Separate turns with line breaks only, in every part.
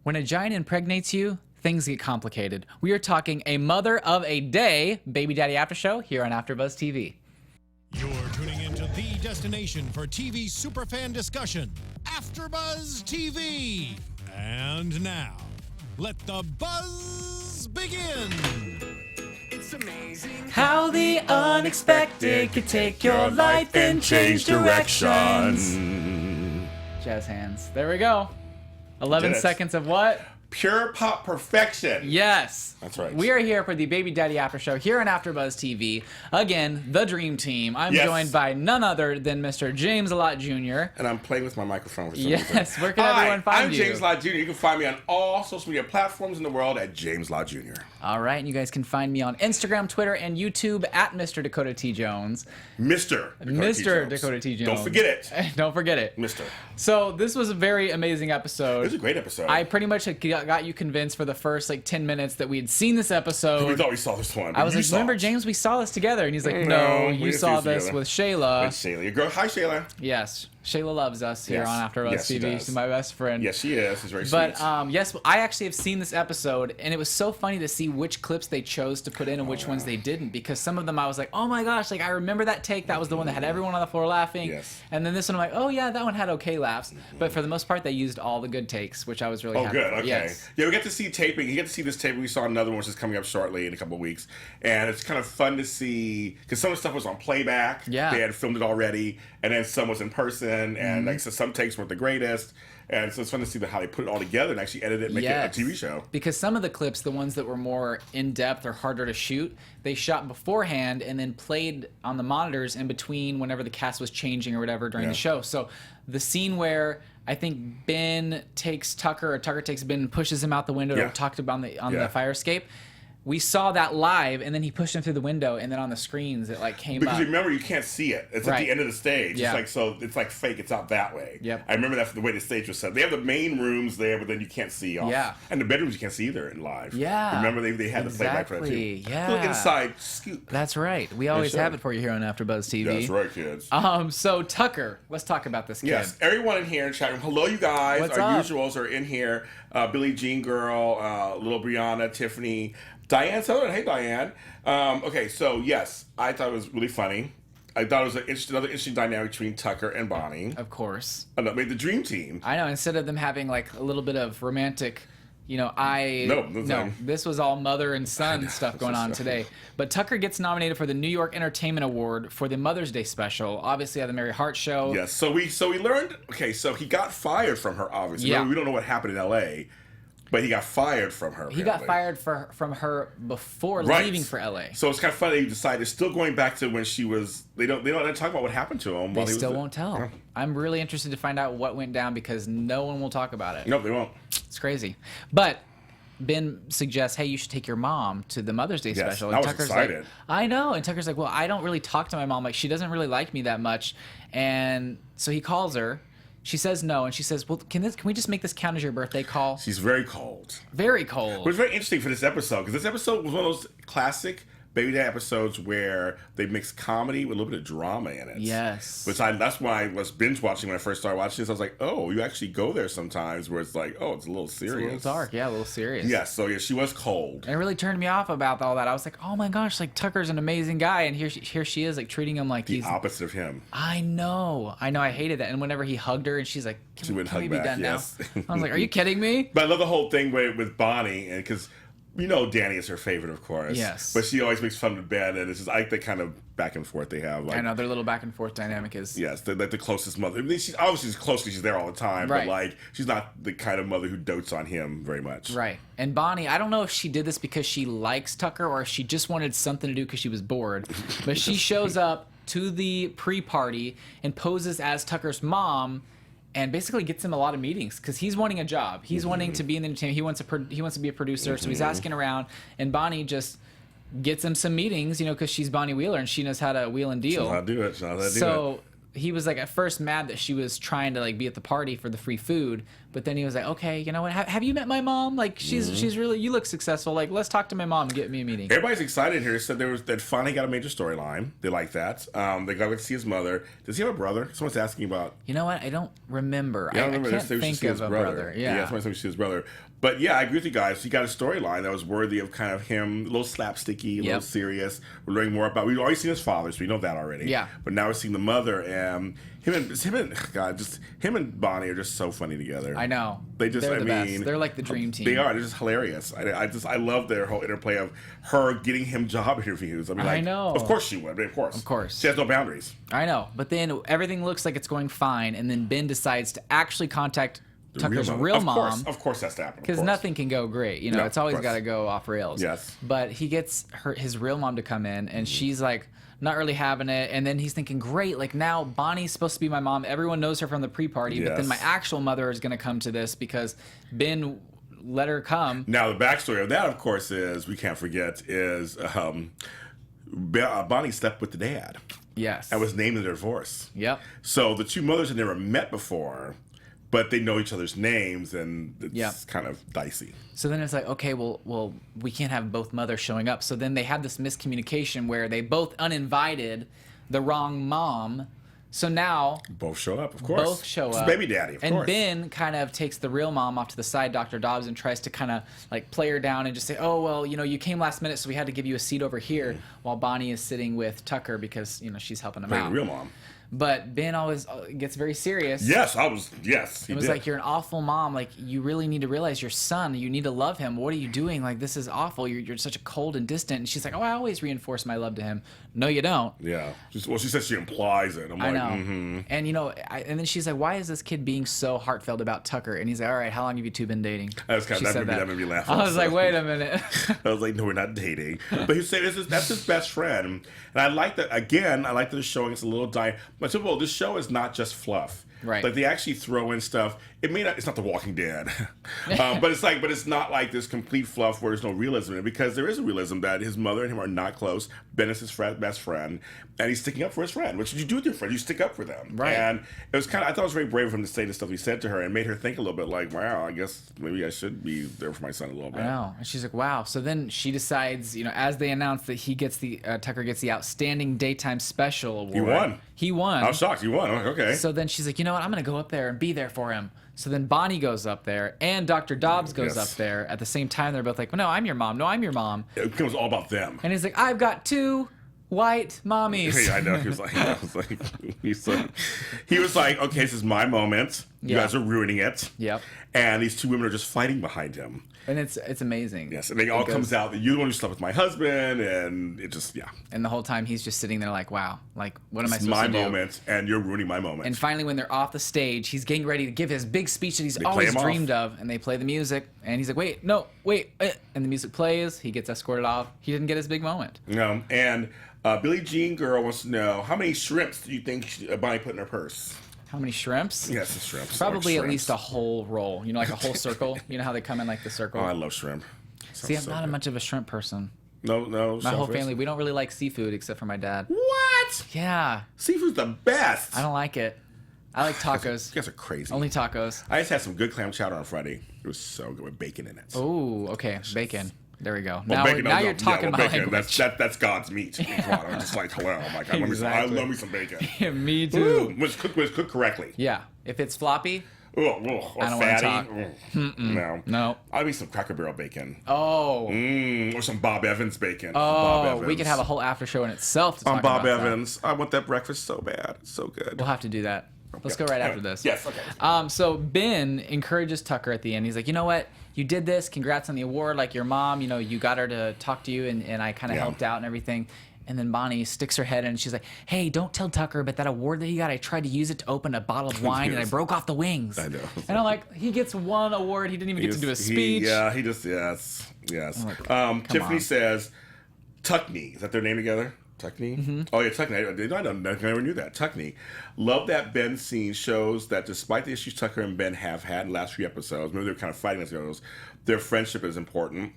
When a giant impregnates you, things get complicated. We are talking a mother of a day Baby Daddy after show here on AFTERBUZZ TV.
You're tuning into the destination for TV superfan discussion, AFTERBUZZ TV. And now, let the buzz begin.
It's amazing
How the unexpected could take your life and change directions. Jazz hands. There we go. 11 seconds of what?
Pure pop perfection.
Yes.
That's right.
We are here for the Baby Daddy After Show here on AFTERBUZZ TV. Again, the Dream Team. I'm joined by none other than Mr. James Lott Jr.
And I'm playing with my microphone for some
Yes,
reason.
where can everyone find you?
I'm James Lott Jr. You can find me on all social media platforms in the world at James Lott Jr.
All right, and you guys can find me on Instagram, Twitter, and YouTube at Mr. Dakota T. Jones.
Mr.
Dakota T. Jones.
Don't forget it.
Don't forget it.
Mr.
So this was a very amazing episode.
It was a great episode.
I pretty much had got you convinced for the first 10 minutes that we had seen this episode.
We thought we saw this one.
I was like, remember, James, we saw this together. And he's like, no, you saw this with Shayla.
With Shayla. Your girl. Hi, Shayla.
Yes. Shayla loves us here on AFTERBUZZ TV. She's my best friend.
Yes, she is. She's very
sweet.
sweet.
Yes, I actually have seen this episode, and it was so funny to see which clips they chose to put in and which ones they didn't, because some of them I was like, oh my gosh, I remember that take. That was the one that had everyone on the floor laughing.
Yes.
And then this one, I'm like, oh yeah, that one had okay laughs. But for the most part, they used all the good takes, which I was really happy
good.
for.
Okay.
Yes.
Yeah, we get to see taping. You get to see this taping. We saw another one, which is coming up shortly in a couple of weeks. And it's kind of fun to see, because some of the stuff was on playback.
Yeah.
They had filmed it already. And then some was in person. And so some takes weren't the greatest. And so it's fun to see how they put it all together and actually edit it and make it a TV show.
Because some of the clips, the ones that were more in-depth or harder to shoot, they shot beforehand and then played on the monitors in between whenever the cast was changing or whatever during the show. So the scene where I think Ben takes Tucker, or Tucker takes Ben and pushes him out the window to talk about on the fire escape, we saw that live, and then he pushed him through the window, and then on the screens it came up.
Because remember, you can't see it. It's at the end of the stage.
Yeah.
It's like fake. It's out that way.
Yep.
I remember that from the way the stage was set. They have the main rooms there, but then you can't see off.
Yeah.
And the bedrooms you can't see either in live.
Yeah.
Remember they had the playback for that too.
Yeah.
Little inside scoop.
That's right. We always have it for you here on AFTERBUZZ TV.
That's right, kids.
So Tucker, let's talk about this kid.
Yes, everyone in here in chat room. Hello, you guys.
What's
Our
up?
usuals are in here. Billie Jean Girl, little Brianna, Tiffany, Diane Sutherland. Hey, Diane. Okay, so yes, I thought it was really funny. I thought it was another interesting dynamic between Tucker and Bonnie.
Of course.
And that made the dream team.
I know. Instead of them having a little bit of romantic, no, this was all mother and son stuff going on today. But Tucker gets nominated for the New York Entertainment Award for the Mother's Day special, obviously at the Mary Hart show.
Yes. So we learned. Okay, so he got fired from her. Obviously, we don't know what happened in L.A. But he got fired from her.
He got fired from her before leaving for LA.
So it's kind of funny. He decided, still going back to when she was. They don't talk about what happened to him.
They still won't tell. Yeah. I'm really interested to find out what went down because no one will talk about it.
No, they won't.
It's crazy. But Ben suggests, hey, you should take your mom to the Mother's Day special. And
I was
Tucker's
excited.
I know. And Tucker's like, well, I don't really talk to my mom. She doesn't really like me that much. And so he calls her. She says no, and she says, well, can we just make this count as your birthday call?
She's very cold.
Very cold.
It was very interesting for this episode, because this episode was one of those classic Baby Daddy episodes where they mix comedy with a little bit of drama in it.
Yes.
That's why I was binge watching when I first started watching this. I was like, oh, you actually go there sometimes where it's like, oh, it's a little serious.
It's a little dark, a little serious.
Yes, so she was cold.
And it really turned me off about all that. I was like, oh my gosh, Tucker's an amazing guy, and here she is, treating him like
the opposite of him.
I know, I hated that. And whenever he hugged her, and she's like, can we be done now? I was like, are you kidding me?
But I love the whole thing with Bonnie, and because Danny is her favorite, of course.
Yes.
But she always makes fun of Ben, and it's just the kind of back and forth they have.
I know, their little back and forth dynamic is...
Yes, they're the closest mother. I mean, she's obviously close because she's there all the time,
right.
But she's not the kind of mother who dotes on him very much.
Right. And Bonnie, I don't know if she did this because she likes Tucker or if she just wanted something to do because she was bored, but she shows up to the pre-party and poses as Tucker's mom, and basically gets him a lot of meetings because he's wanting a job. He's wanting to be in the entertainment. He wants to be a producer, so he's asking around. And Bonnie just gets him some meetings, because she's Bonnie Wheeler and she knows how to wheel and deal.
She knows how to do it.
So he was at first mad that she was trying to be at the party for the free food, But then he was like, okay, you know what? Have you met my mom? Like, she's really, you look successful. Like, let's talk to my mom and get me a meeting.
Everybody's excited here. Said that finally got a major storyline. They like that. They got to see his mother. Does he have a brother? Someone's asking about.
You know what? I don't remember.
Yeah,
I can't think of a brother. Yeah,
somebody said we should see his brother. But yeah, I agree with you guys. He got a storyline that was worthy of kind of him, a little slapsticky, a little serious. We're learning more about. We've already seen his father, so we know that already.
Yeah.
But now we're seeing the mother, and him and Bonnie are just so funny together.
I know.
They're the
best. They're like the dream team.
They are. They're just hilarious. I love their whole interplay of her getting him job interviews. I mean, like,
I know.
Of course she would. I mean, of course. She has no boundaries.
I know. But then everything looks like it's going fine, and then Ben decides to actually contact Tucker's real mom.
Of course has to happen.
Because nothing can go great. You know,
No,
it's always
of
got
course.
to go off rails.
Yes.
But he gets his real mom to come in, and she's like, not really having it. And then he's thinking, great, like now Bonnie's supposed to be my mom. Everyone knows her from the pre-party. But then
Yes.
my actual mother is going to come to this because Ben let her come.
Now, the backstory of that, of course, is, we can't forget, is Bonnie slept with the dad.
Yes.
And was named in their divorce.
Yep.
So the two mothers had never met before, but they know each other's names, and it's kind of dicey.
So then it's like, okay, well, we can't have both mothers showing up. So then they had this miscommunication where they both uninvited the wrong mom. So now
Both show up, of course.
both show
It's
up.
baby daddy, of
and
course.
Ben kind of takes the real mom off to the side, Dr. Dobbs, and tries to kind of like play her down and just say, oh, well, you know, you came last minute, so we had to give you a seat over here, while Bonnie is sitting with Tucker because, you know, she's helping him
Playing
out.
the real mom.
But Ben always gets very serious.
Yes, he
It was
did.
like, you're an awful mom. Like, you really need to realize your son. You need to love him. What are you doing? Like, this is awful. You're such a cold and distant. And she's like, oh, I always reinforce my love to him. No, you don't.
Yeah. Well, she says she implies it. I'm
I
like,
know.
mm-hmm.
And, you know, and then she's like, why is this kid being so heartfelt about Tucker? And he's like, all right, how long have you two been dating?
That
She said
made me laugh.
I was
also.
like, wait a minute.
I was like, no, we're not dating. But he said that's his best friend. And I like that, again, I like that it's showing us a little But well, this show is not just fluff.
Right.
Like, they actually throw in stuff. It's not The Walking Dead. But it's not like this complete fluff where there's no realism in it, because there is a realism that his mother and him are not close. Ben is his best friend, and he's sticking up for his friend. What should you do with your friend? You stick up for them.
Right.
And it was I thought it was very brave of him to say the stuff he said to her, and made her think a little bit like, wow, I guess maybe I should be there for my son a little bit.
I know. And she's like, wow. So then she decides, you know, as they announce that he gets Tucker gets the Outstanding Daytime Special Award.
He won.
He won.
I was shocked. He won. I'm like, okay.
So then she's like, you know what? I'm going to go up there and be there for him. So then Bonnie goes up there, and Dr. Dobbs goes
Yes.
up there at the same time. They're both like, well, no, I'm your mom. No, I'm your mom.
It becomes all about them.
And he's like, I've got two white mommies.
Yeah, I know. He was like, he was like, okay, this is my moment. You
Yeah.
guys are ruining it.
Yep.
And these two women are just fighting behind him.
And it's amazing.
Yes, and it all comes out that you're the one who slept with my husband, and it just, yeah.
And the whole time he's just sitting there like, wow, like, what am I
It's
supposed
my
to do?
moment, and you're ruining my moment.
And finally, when they're off the stage, he's getting ready to give his big speech that he's
play
always
him off.
dreamed of. And they play the music. And he's like, wait, and the music plays. He gets escorted off. He didn't get his big moment.
And Billie Jean Girl wants to know, how many shrimps do you think Bonnie put in her purse?
How many shrimps?
Yes, it's shrimps.
Probably
Shrimps.
at least a whole roll. You know, like a whole circle. You know how they come in like the circle?
Oh, I love shrimp.
See, I'm not much of a shrimp person.
No.
My whole family, we don't really like seafood except for my dad.
What?
Yeah.
Seafood's the best.
I don't like it. I like tacos.
You guys are crazy.
Only tacos.
I just had some good clam chowder on Friday. It was so good with bacon in it.
Oh, okay. Bacon. There we go.
Well, bacon,
now you're talking about
bacon.
language.
That's God's meat. I'm just like, hello. I'm like, I love me some bacon.
Yeah, me too.
Ooh, when it's cooked correctly.
Yeah. If it's floppy,
Or
I don't wanna
fatty.
talk.
No.
no.
I'll eat some Cracker Barrel bacon.
Oh.
Or some Bob Evans bacon.
Oh,
Bob Evans.
we could have a whole after show in itself to talk
on Bob
about that.
Evans. I want that breakfast so bad. It's so good.
We'll have to do that. Let's go right after this.
Yes, okay.
So Ben encourages Tucker at the end. He's like, you know what? You did this. Congrats on the award. Like your mom, you know, you got her to talk to you, and I kind of helped out and everything. And then Bonnie sticks her head in, and she's like, hey, don't tell Tucker, but that award that he got, I tried to use it to open a bottle of wine, and I broke off the wings.
I know.
And I'm like, he gets one award. He didn't even get to do a speech.
He just, yes.
Like,
Tiffany
on.
says, Tuckney. Is that their name together? Tuckney?
Mm-hmm.
Oh, yeah, Tuckney. I never knew that. Tuckney. Love that Ben scene shows that despite the issues Tucker and Ben have had in the last few episodes, maybe they're kind of fighting as it goes, their friendship is important.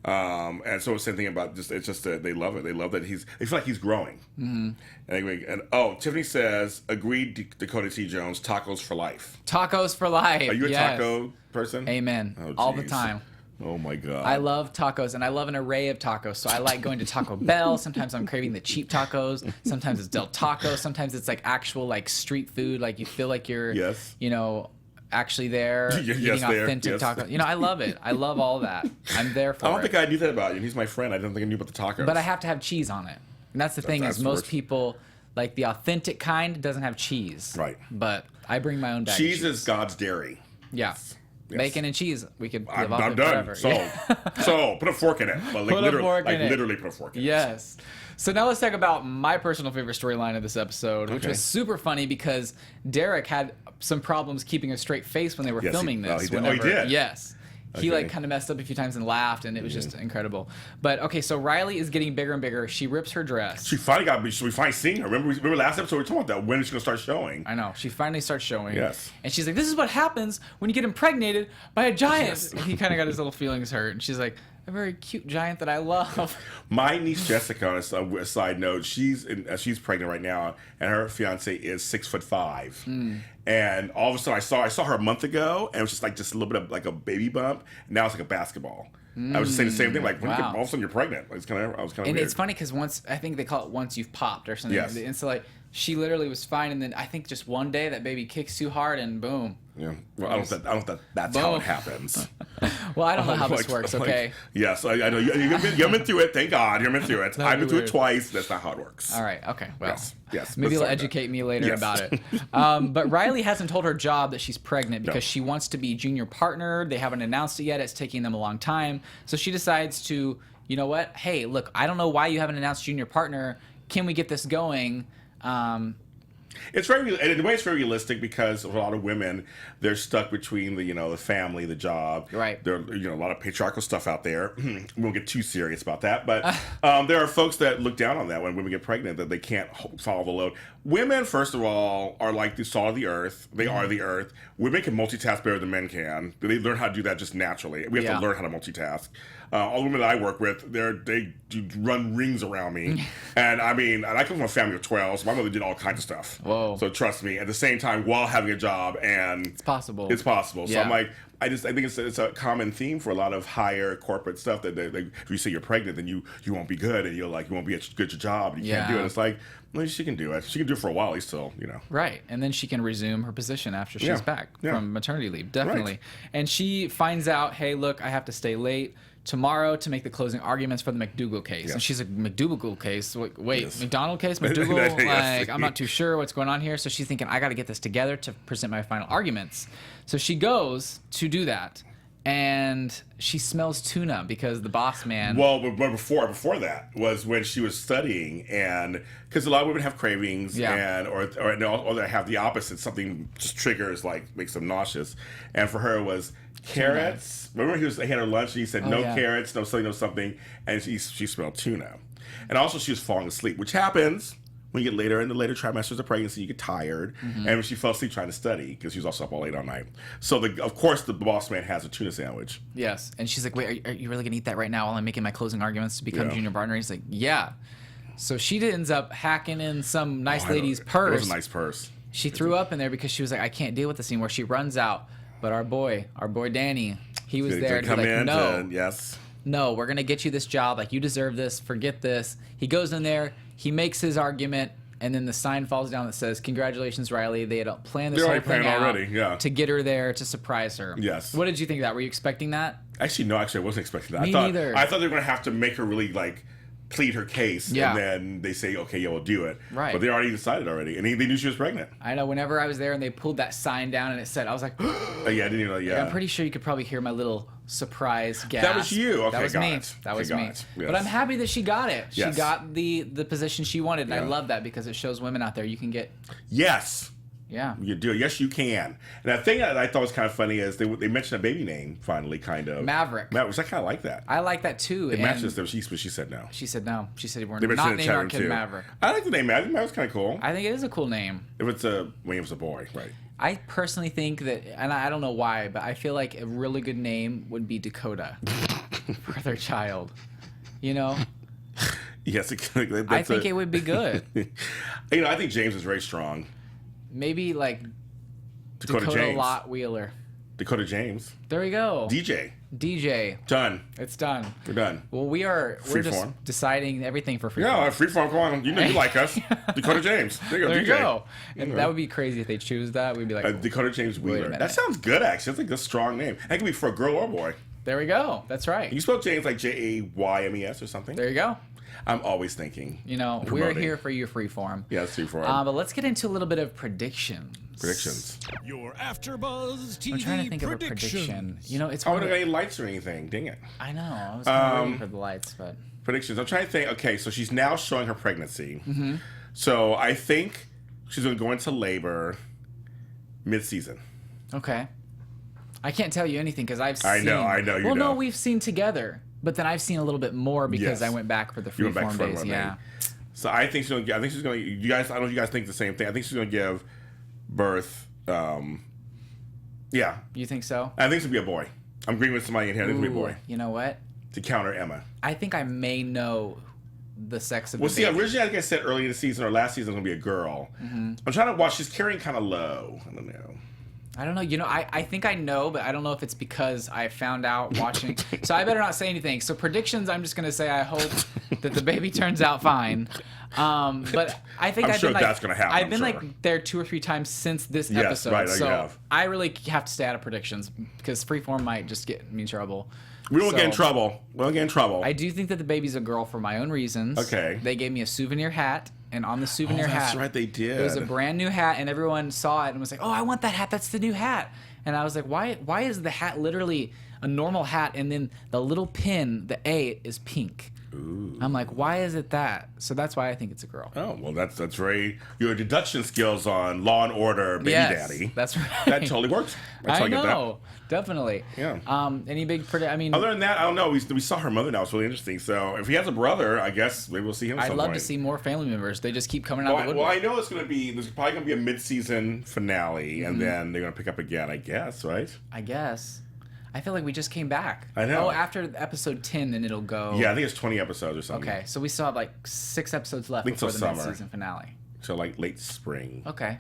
And so it's the same thing about just, it's just that they love it. They love that they feel like he's growing. Mm-hmm. Tiffany says, agreed, Dakota T. Jones, tacos for life.
Tacos for life.
Are you a taco person?
Amen.
Oh,
all the time.
Oh my God.
I love tacos, and I love an array of tacos. So I like going to Taco Bell. Sometimes I'm craving the cheap tacos. Sometimes it's Del Taco. Sometimes it's like actual like street food. Like you feel like you're, actually there eating authentic tacos. I love it. I love all that. I'm there for it.
I don't think I knew that about you. He's my friend. I don't think I knew about the tacos.
But I have to have cheese on it. And that's the thing is most people, like the authentic kind, doesn't have cheese.
Right.
But I bring my own bag
cheese
of cheese.
is God's dairy.
Yeah. Yes. Bacon and cheese. We could live off
I'm
it
done.
forever.
So put a fork in it. Like literally put a fork in it.
Yes. So now let's talk about my personal favorite storyline of this episode, which was super funny because Derek had some problems keeping a straight face when they were filming this.
He did.
Yes. He kind of messed up a few times and laughed, and it was just incredible. But okay, so Riley is getting bigger and bigger. She rips her dress.
We finally seen her. Remember last episode we were talking about that. When is she gonna start showing?
I know. She finally starts showing.
Yes.
And she's like, "This is what happens when you get impregnated by a giant." Yes. And he kind of got his little feelings hurt, and she's like, "A very cute giant that I love."
My niece Jessica, on a side note, she's pregnant right now, and her fiance is 6'5". And all of a sudden, I saw her a month ago, and it was just a little bit of like a baby bump. And now it's like a basketball. I was just saying the same thing. Like when all of a sudden you're pregnant, I was kind of. And
it's funny because I think they call it once you've popped or something.
Yes.
And so like she literally was fine, and then I think just one day that baby kicks too hard, and boom.
Yeah. Well, I don't think that's how it happens.
Well, I don't know how this works. Okay.
Yes, I know you've been through it. Thank God you've been through it. I've been through it twice. That's not how it works.
All right. Okay. Well.
Yes.
Maybe you'll educate me later about it. But Riley hasn't told her job that she's pregnant because she wants to be junior partner. They haven't announced it yet. It's taking them a long time. So she decides to, you know what? Hey, look, I don't know why you haven't announced junior partner. Can we get this going?
It's very, in a way, it's very realistic because a lot of women, they're stuck between the family, the job.
Right.
There, a lot of patriarchal stuff out there. We won't get too serious about that, but there are folks that look down on that when women get pregnant, that they can't follow the load. Women, first of all, are like the salt of the earth. They are the earth. Women can multitask better than men can. They learn how to do that just naturally. We have to learn how to multitask. All the women that I work with, they do run rings around me. And I come from a family of 12, so my mother did all kinds of stuff.
Whoa.
So trust me, at the same time, while having a job, and
it's possible.
It's possible.
Yeah.
So I'm like, I think it's a common theme for a lot of higher corporate stuff that if you say you're pregnant, then you won't be good, and you won't be good at your job, and you can't do it. It's like, well, she can do it. She can do it for a while, still,
Right, and then she can resume her position after she's back from maternity leave, definitely. Right. And she finds out, hey, look, I have to stay late tomorrow to make the closing arguments for the McDougal case. Yes. And she's like, McDougal case? Wait, yes. McDonald case? McDougal? Like, I'm not too sure what's going on here. So she's thinking, I got to get this together to present my final arguments. So she goes to do that. And she smells tuna because the boss man...
Well, but before that was when she was studying, and because a lot of women have cravings, and or they have the opposite. Something just triggers, like, makes them nauseous. And for her, it was carrots. Remember, they had her lunch, and he said, carrots, no something, and she smelled tuna. And also, she was falling asleep, which happens when you get later in the later trimesters of pregnancy. You get tired, and when she fell asleep trying to study, because she was also up all late all night. So, of course, the boss man has a tuna sandwich.
Yes, and she's like, wait, are you really going to eat that right now while I'm making my closing arguments to become junior partner? And he's like, yeah. So she ends up hacking in some nice lady's purse.
It was a nice purse.
She threw up in there because she was like, I can't deal with this anymore. She runs out. But our boy Danny, he was there to be like, no, we're going to get you this job. Like, you deserve this. Forget this. He goes in there. He makes his argument. And then the sign falls down that says, congratulations, Riley. They had planned this whole thing out to get her there to surprise her.
Yes.
What did you think of that? Were you expecting that?
Actually, no. Actually, I wasn't expecting that.
Me neither.
I thought they were going to have to make her really, like, plead her case, and then they say, okay, we'll do it.
Right.
But they already decided already, and they knew she was pregnant.
I know. Whenever I was there and they pulled that sign down and it said, I was like,
oh, yeah, I didn't even know. Yeah.
I'm pretty sure you could probably hear my little surprise gasp.
That was you. Okay,
that was me. That was me.
Yes.
But I'm happy that she got it.
Yes.
She got the position she wanted, and I love that because it shows women out there you can get.
Yes.
Yeah.
You do. Yes, you can. And the thing that I thought was kind of funny is they mentioned a baby name finally, kind of.
Maverick.
Which I kind of like that.
I like that too.
It matches them. She said no.
She said no. She said we're
not
naming our kid Maverick.
I like the name Maverick. Maverick's kind of cool.
I think it is a cool name.
If it's a boy, right?
I personally think that, and I don't know why, but I feel like a really good name would be Dakota. for their child. You know,
Yes,
I think it would be good.
You know, I think James is very strong.
Maybe like
Dakota James.
Lott Wheeler.
Dakota James.
There we go. DJ.
Done.
It's done.
We're done.
Well, we're just
Freeform.
deciding everything for free.
Yeah, Freeform. Come on. You know you like us. Dakota James. There you go,
There
DJ.
you go. And that would be crazy if they choose that. We'd be like,
Dakota James
wait a
Wheeler.
minute.
That sounds good, actually. That's like a strong name. That could be for a girl or boy.
there we go. That's right.
You spell James like Jaymes or something?
There you go.
I'm always thinking.
You know, we're
Promoting.
here for you, Freeform.
Yeah, it's Freeform.
But let's get into a little bit of predictions.
Predictions.
Your AfterBuzz TV
I'm trying to think of a
predictions.
prediction. You know, it's
I
one
don't
of
have any lights or anything. Dang it.
I know. I was kind of waiting for the lights, but
Predictions. I'm trying to think. Okay, so she's now showing her pregnancy.
Mm-hmm.
So I think she's going to go into labor mid-season.
okay. I can't tell you anything because I've seen.
I know, you
well,
know.
no, we've seen together, but then I've seen a little bit more because
Yes.
I went back for the
You went back
Freeform
for
days.
one,
Yeah.
man. So I think she's going to. I think she's going to. You guys. I don't know if you guys think the same thing. I think she's going to give birth. Yeah,
You think so?
I think it's going to be a boy. I'm agreeing with somebody in here. I think it's going to be a
Ooh,
boy
you know what?
to counter Emma.
I think I may know the sex of
Well,
the
see,
baby.
originally, like I said earlier in the season or last season, it's going to be a girl.
Mm-hmm.
I'm trying to watch. She's carrying kind of low. I don't know.
I don't know. You know, I think I know, but I don't know if it's because I found out watching. So I better not say anything. So predictions, I'm just going to say I hope that the baby turns out fine. But I think
I'm
I've
sure
been like,
that's gonna happen,
I've
I'm
been
sure.
like there 2 or 3 times since this
Yes,
episode.
right, you
so
have.
I really have to stay out of predictions because Freeform might just get me in trouble.
We don't get in
So,
trouble. We don't get in trouble.
I do think that the baby's a girl for my own reasons.
Okay.
They gave me a souvenir hat, and on the souvenir
Oh, that's
hat,
right, they did.
It was a brand new hat, and everyone saw it and was like, "Oh, I want that hat. That's the new hat." And I was like, "Why is the hat literally a normal hat, and then the little pin, the A, is pink?"
Ooh.
I'm like, "Why is it that?" So that's why I think it's a girl.
Oh, well, that's very... Your deduction skills on Law and Order Baby
Yes,
Daddy.
that's right.
That totally works. That's how
I
get that.
know, definitely.
Yeah.
Any big I mean,
Other than that, I don't know. We saw her mother now. It's really interesting. So if he has a brother, I guess maybe we'll see him at
I'd
some
love
point.
to see more family members. They just keep coming out of the
Well,
woodwork.
I know it's going to be... There's probably going to be a mid-season finale, and then they're going to pick up again, I guess, right?
I guess. I feel like we just came back.
I know.
Oh, after episode 10, then it'll go.
Yeah, I think it's 20 episodes or something.
Okay, so we still have like 6 episodes left
think
before
till
the
summer.
mid-season finale.
So like late spring,
Okay,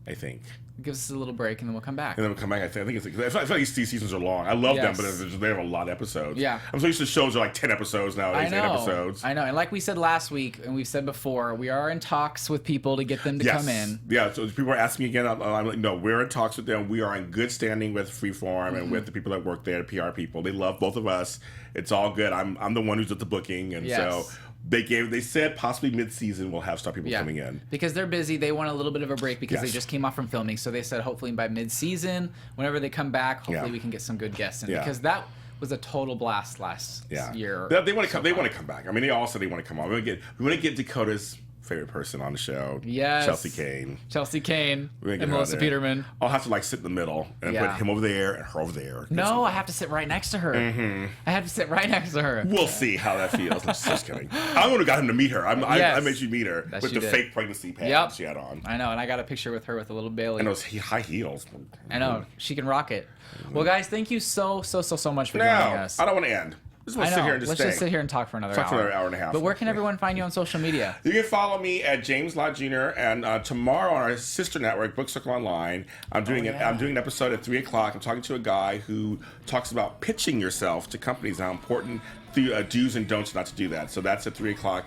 I think.
give us a little break and then we'll come back.
And then we'll come back. I think it's. I feel like these seasons are long. I love them,
Yes.
but they have a lot of episodes.
Yeah.
I'm so used to shows are like 10 episodes nowadays, 8 episodes.
I know. And like we said last week, and we've said before, we are in talks with people to get them to come in.
Yeah. So people are asking me again. I'm like, no, we're in talks with them. We are in good standing with Freeform and with the people that work there, the PR people. They love both of us. It's all good. I'm the one who's at the booking, and
Yes.
so they said possibly mid-season we'll have start people coming in.
Because they're busy, they want a little bit of a break because they
Yes.
just came off from filming. So they said hopefully by mid-season, whenever they come back, hopefully
Yeah.
we can get some good guests in.
Yeah.
Because that was a total blast last year.
They want to come. They want to come back. I mean, they all said they want to come on. We want to get Dakota's favorite person on the show.
Yes.
Chelsea Kane.
Chelsea Kane
We're gonna get
and
her on
Melissa
there.
Peterman.
I'll have to like sit in the middle and
Yeah.
put him over there and her over there.
No, I have to sit right next to her. I have to sit right next to her.
We'll see how that feels. I'm just kidding. I'm the one who got him to meet her. I
Yes.
made you meet her
That
with
she
the
did.
fake pregnancy pads
Yep.
she had on.
I know, and I got a picture with her with a little Bailey.
And those high heels.
I know, she can rock it. Well, guys, thank you so much for
No,
joining us.
I don't want to end. I just want
I
to sit
know.
here and just
Let's
stay.
just sit here and talk for another
Talk
hour.
for another hour and a half.
But where can everyone find you on social media?
You can follow me at James Lott Jr. and tomorrow on our sister network, Book Circle Online, I'm doing I'm doing an episode at 3:00. I'm talking to a guy who talks about pitching yourself to companies and how important the do's and don'ts not to do that. So that's at 3:00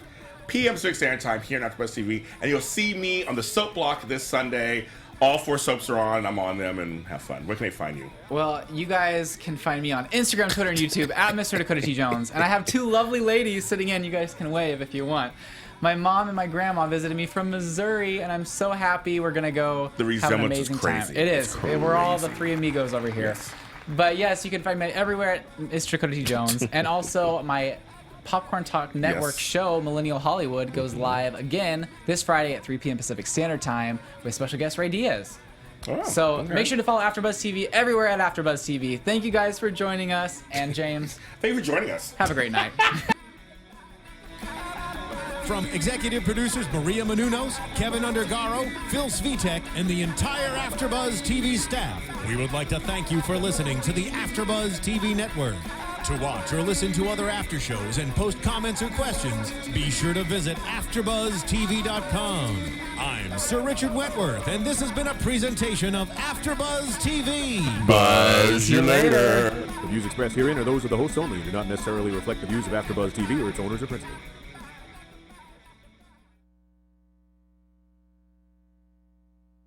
p.m. Pacific Standard Time here on AfterBuzz TV, and you'll see me on the soap block this Sunday. All 4 soaps are on. I'm on them, and have fun. Where can they find you?
Well, you guys can find me on Instagram, Twitter, and YouTube at Mr. Dakota T. Jones. And I have 2 lovely ladies sitting in. You guys can wave if you want. My mom and my grandma visited me from Missouri, and I'm so happy we're going to go
The
have an
resemblance is
amazing
crazy.
time. It
It's
is. We're all the
crazy.
3 amigos over here.
Yes.
But yes, you can find me everywhere at Mr. Dakota T. Jones. And also my Popcorn Talk Network
Yes.
show, Millennial Hollywood, goes live again this Friday at 3 p.m. Pacific Standard Time with special guest Ray Diaz.
Oh,
So
okay.
make sure to follow AfterBuzz TV everywhere at AfterBuzz TV. Thank you guys for joining us, and James,
Thank you for joining us.
have a great night.
From executive producers Maria Menounos, Kevin Undergaro, Phil Svitek, and the entire AfterBuzz TV staff, we would like to thank you for listening to the AfterBuzz TV network. To watch or listen to other after shows and post comments or questions, be sure to visit AfterBuzzTV.com. I'm Sir Richard Wentworth, and this has been a presentation of AfterBuzz TV.
Buzz you later.
The views expressed herein are those of the hosts only and do not necessarily reflect the views of AfterBuzz TV or its owners or principals.